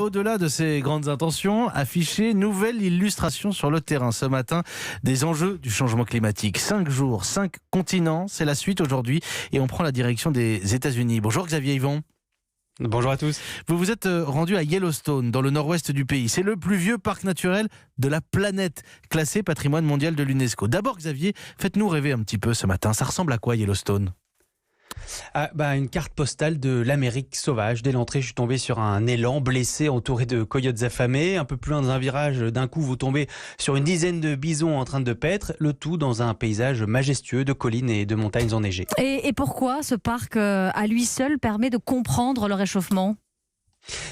au-delà de ces grandes intentions, afficher nouvelle illustration sur le terrain ce matin des enjeux du changement climatique. 5 jours, 5 continents, c'est la suite aujourd'hui et on prend la direction des États-Unis. Bonjour Xavier Yvon. Bonjour à tous. Vous vous êtes rendu à Yellowstone, dans le nord-ouest du pays. C'est le plus vieux parc naturel de la planète, classé patrimoine mondial de l'UNESCO. D'abord Xavier, faites-nous rêver un petit peu ce matin. Ça ressemble à quoi Yellowstone ? Une carte postale de l'Amérique sauvage. Dès l'entrée, je suis tombé sur un élan blessé entouré de coyotes affamés. Un peu plus loin dans un virage, d'un coup, vous tombez sur une dizaine de bisons en train de paître. Le tout dans un paysage majestueux de collines et de montagnes enneigées. Et pourquoi ce parc, à lui seul, permet de comprendre le réchauffement ?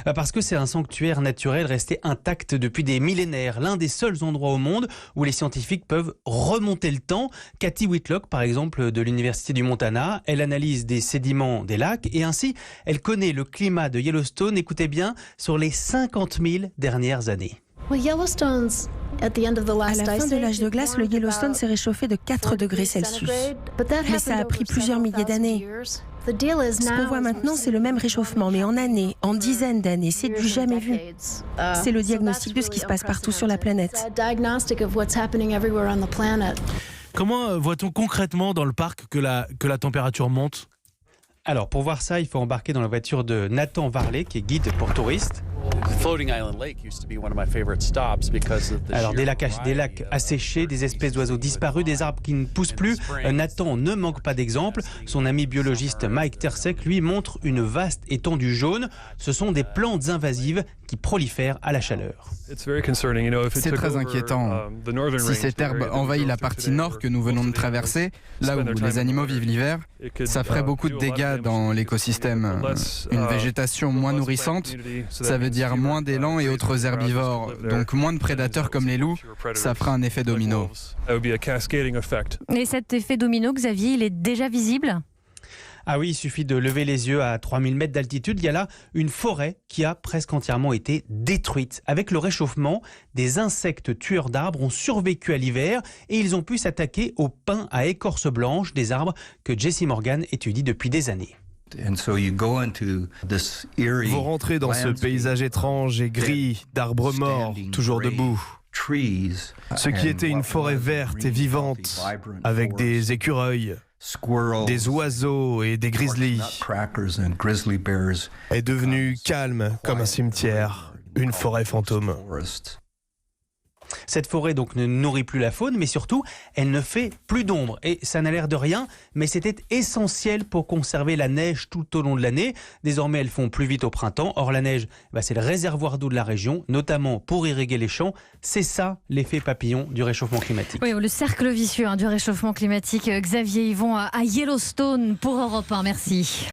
Parce que c'est un sanctuaire naturel resté intact depuis des millénaires. L'un des seuls endroits au monde où les scientifiques peuvent remonter le temps. Cathy Whitlock, par exemple, de l'Université du Montana, elle analyse des sédiments des lacs et ainsi, elle connaît le climat de Yellowstone, écoutez bien, sur les 50 000 dernières années. À la fin de l'âge de glace, le Yellowstone s'est réchauffé de 4 degrés Celsius. Mais ça a pris plusieurs milliers d'années. Ce qu'on voit maintenant, c'est le même réchauffement, mais en années, en dizaines d'années. C'est du jamais vu. C'est le diagnostic de ce qui se passe partout sur la planète. Comment voit-on concrètement dans le parc que la température monte ? Alors, pour voir ça, il faut embarquer dans la voiture de Nathan Varley, qui est guide pour touristes. Alors, des lacs asséchés, des espèces d'oiseaux disparus, des arbres qui ne poussent plus. Nathan ne manque pas d'exemples. Son ami biologiste Mike Tersek, lui, montre une vaste étendue jaune. Ce sont des plantes invasives qui prolifèrent à la chaleur. C'est très inquiétant. Si cette herbe envahit la partie nord que nous venons de traverser, là où les animaux vivent l'hiver, ça ferait beaucoup de dégâts dans l'écosystème. Une végétation moins nourrissante, ça veut dire moins d'élan et autres herbivores, donc moins de prédateurs comme les loups, ça fera un effet domino. Et cet effet domino, Xavier, il est déjà visible ? Ah oui, il suffit de lever les yeux à 3000 mètres d'altitude. Il y a là une forêt qui a presque entièrement été détruite. Avec le réchauffement, des insectes tueurs d'arbres ont survécu à l'hiver et ils ont pu s'attaquer aux pins à écorce blanche, des arbres que Jesse Morgan étudie depuis des années. Vous rentrez dans ce paysage étrange et gris d'arbres morts, toujours debout. Ce qui était une forêt verte et vivante, avec des écureuils, des oiseaux et des grizzlies, est devenu calme comme un cimetière, une forêt fantôme. Cette forêt donc ne nourrit plus la faune, mais surtout, elle ne fait plus d'ombre. Et ça n'a l'air de rien, mais c'était essentiel pour conserver la neige tout au long de l'année. Désormais, elles font plus vite au printemps. Or, la neige, c'est le réservoir d'eau de la région, notamment pour irriguer les champs. C'est ça l'effet papillon du réchauffement climatique. Oui, le cercle vicieux du réchauffement climatique. Xavier Yvon à Yellowstone pour Europe 1. Merci.